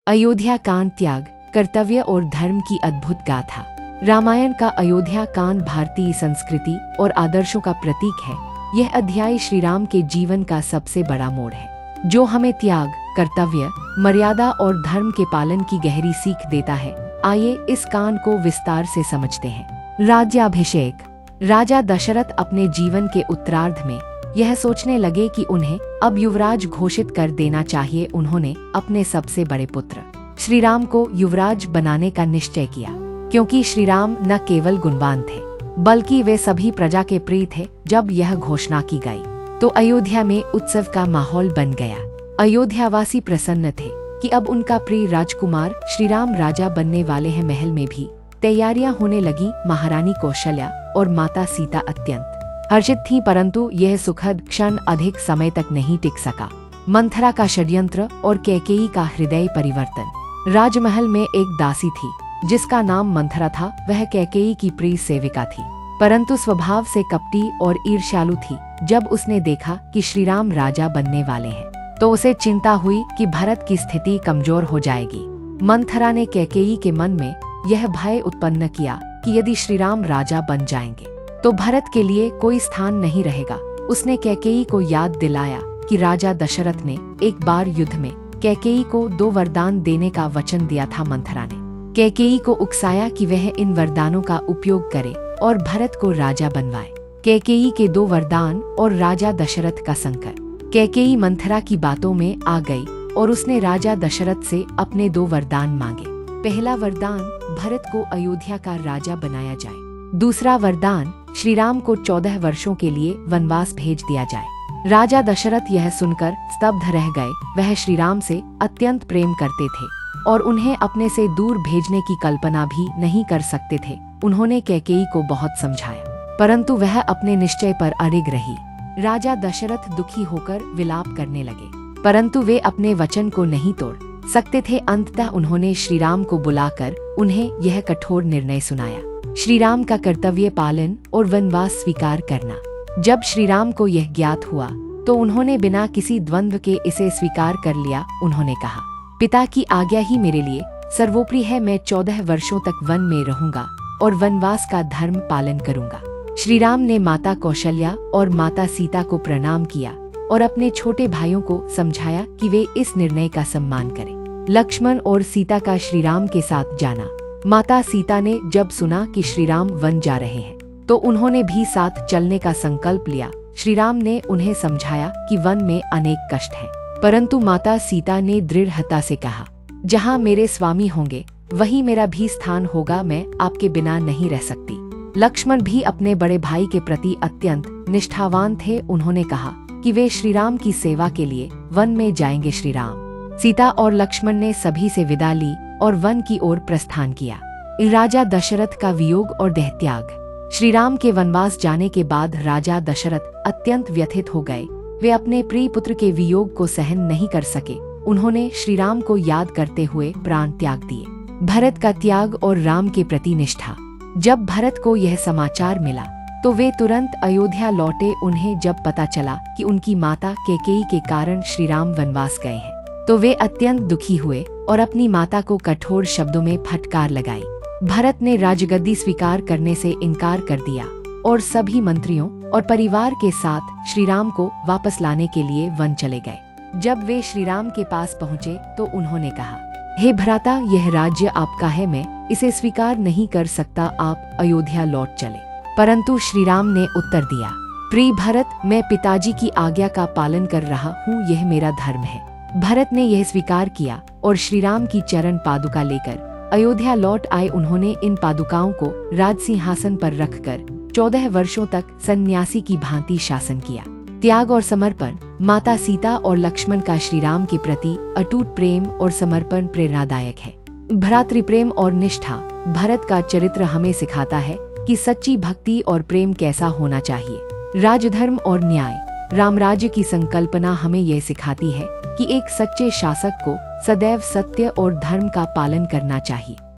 अयोध्या कांड त्याग, कर्तव्य और धर्म की अद्भुत गाथा। रामायण का अयोध्या कांड भारतीय संस्कृति और आदर्शों का प्रतीक है। यह अध्याय श्री राम के जीवन का सबसे बड़ा मोड़ है, जो हमें त्याग, कर्तव्य, मर्यादा और धर्म के पालन की गहरी सीख देता है। आइए इस कांड को विस्तार से समझते हैं। राज्याभिषेक। राजा दशरथ अपने जीवन के उत्तरार्ध में यह सोचने लगे कि उन्हें अब युवराज घोषित कर देना चाहिए। उन्होंने अपने सबसे बड़े पुत्र श्री राम को युवराज बनाने का निश्चय किया, क्योंकि श्री राम न केवल गुणवान थे, बल्कि वे सभी प्रजा के प्रिय थे। जब यह घोषणा की गई तो अयोध्या में उत्सव का माहौल बन गया। अयोध्यावासी प्रसन्न थे कि अब उनका प्रिय राजकुमार श्री राम राजा बनने वाले हैं। महल में भी तैयारियां होने लगी। महारानी कौशल्या और माता सीता अत्यंत हर्षित थीं, परंतु यह सुखद क्षण अधिक समय तक नहीं टिक सका। मंथरा का षड्यंत्र और कैकेयी का हृदय परिवर्तन। राजमहल में एक दासी थी जिसका नाम मंथरा था। वह कैकेयी की प्रिय सेविका थी, परंतु स्वभाव से कपटी और ईर्ष्यालु थी। जब उसने देखा कि श्री राम राजा बनने वाले हैं, तो उसे चिंता हुई कि भरत की स्थिति कमजोर हो जाएगी। मंथरा ने कैकेयी के मन में यह भय उत्पन्न किया कि यदि श्री राम राजा बन जाएंगे तो भरत के लिए कोई स्थान नहीं रहेगा। उसने कैकेयी को याद दिलाया कि राजा दशरथ ने एक बार युद्ध में कैकेयी को 2 वरदान देने का वचन दिया था। मंथरा ने कैकेयी को उकसाया कि वह इन वरदानों का उपयोग करे और भरत को राजा बनवाए। कैकेयी के 2 वरदान और राजा दशरथ का संकट। कैकेयी मंथरा की बातों में आ गई और उसने राजा दशरथ से अपने 2 वरदान मांगे। पहला वरदान, भरत को अयोध्या का राजा बनाया जाए। दूसरा वरदान, श्री राम को 14 वर्षों के लिए वनवास भेज दिया जाए। राजा दशरथ यह सुनकर स्तब्ध रह गए। वह श्री राम से अत्यंत प्रेम करते थे और उन्हें अपने से दूर भेजने की कल्पना भी नहीं कर सकते थे। उन्होंने कैकेयी को बहुत समझाया, परंतु वह अपने निश्चय पर अड़िग रही। राजा दशरथ दुखी होकर विलाप करने लगे, परंतु वे अपने वचन को नहीं तोड़ सकते थे। अंततः उन्होंने श्री राम को बुलाकर उन्हें यह कठोर निर्णय सुनाया, श्री राम का कर्तव्य पालन और वनवास स्वीकार करना। जब श्री राम को यह ज्ञात हुआ तो उन्होंने बिना किसी द्वंद्व के इसे स्वीकार कर लिया। उन्होंने कहा, पिता की आज्ञा ही मेरे लिए सर्वोपरि है। मैं 14 वर्षों तक वन में रहूंगा और वनवास का धर्म पालन करूंगा। श्री राम ने माता कौशल्या और माता सीता को प्रणाम किया और अपने छोटे भाइयों को समझाया कि वे इस निर्णय का सम्मान करें। लक्ष्मण और सीता का श्री राम के साथ जाना। माता सीता ने जब सुना कि श्री राम वन जा रहे हैं, तो उन्होंने भी साथ चलने का संकल्प लिया। श्री राम ने उन्हें समझाया कि वन में अनेक कष्ट हैं, परंतु माता सीता ने दृढ़ता से कहा, जहाँ मेरे स्वामी होंगे वहीं मेरा भी स्थान होगा। मैं आपके बिना नहीं रह सकती। लक्ष्मण भी अपने बड़े भाई के प्रति अत्यंत निष्ठावान थे। उन्होंने कहा कि वे श्री राम की सेवा के लिए वन में जाएंगे। श्री राम, सीता और लक्ष्मण ने सभी से विदा ली और वन की ओर प्रस्थान किया। राजा दशरथ का वियोग और देहत्याग। श्री राम के वनवास जाने के बाद राजा दशरथ अत्यंत व्यथित हो गए। वे अपने प्रिय पुत्र के वियोग को सहन नहीं कर सके। उन्होंने श्री राम को याद करते हुए प्राण त्याग दिए। भरत का त्याग और राम के प्रति निष्ठा। जब भरत को यह समाचार मिला तो वे तुरंत अयोध्या लौटे। उन्हें जब पता चला कि उनकी माता कैकेयी के कारण श्री राम वनवास गए हैं, तो वे अत्यंत दुखी हुए और अपनी माता को कठोर शब्दों में फटकार लगाई। भरत ने राजगद्दी स्वीकार करने से इनकार कर दिया और सभी मंत्रियों और परिवार के साथ श्री राम को वापस लाने के लिए वन चले गए। जब वे श्री राम के पास पहुँचे तो उन्होंने कहा, हे भ्राता, यह राज्य आपका है, मैं इसे स्वीकार नहीं कर सकता। आप अयोध्या लौट चले। परंतु श्री राम ने उत्तर दिया, प्रिय भरत, मैं पिताजी की आज्ञा का पालन कर रहा हूँ, यह मेरा धर्म है। भरत ने यह स्वीकार किया और श्री राम की चरण पादुका लेकर अयोध्या लौट आए। उन्होंने इन पादुकाओं को राज सिंहासन पर रखकर 14 वर्षों तक सन्यासी की भांति शासन किया। त्याग और समर्पण। माता सीता और लक्ष्मण का श्री राम के प्रति अटूट प्रेम और समर्पण प्रेरणादायक है। भ्रातृप्रेम और निष्ठा। भरत का चरित्र हमें सिखाता है कि सच्ची भक्ति और प्रेम कैसा होना चाहिए। राजधर्म और न्याय। रामराज्य की संकल्पना हमें यह सिखाती है कि एक सच्चे शासक को सदैव सत्य और धर्म का पालन करना चाहिए।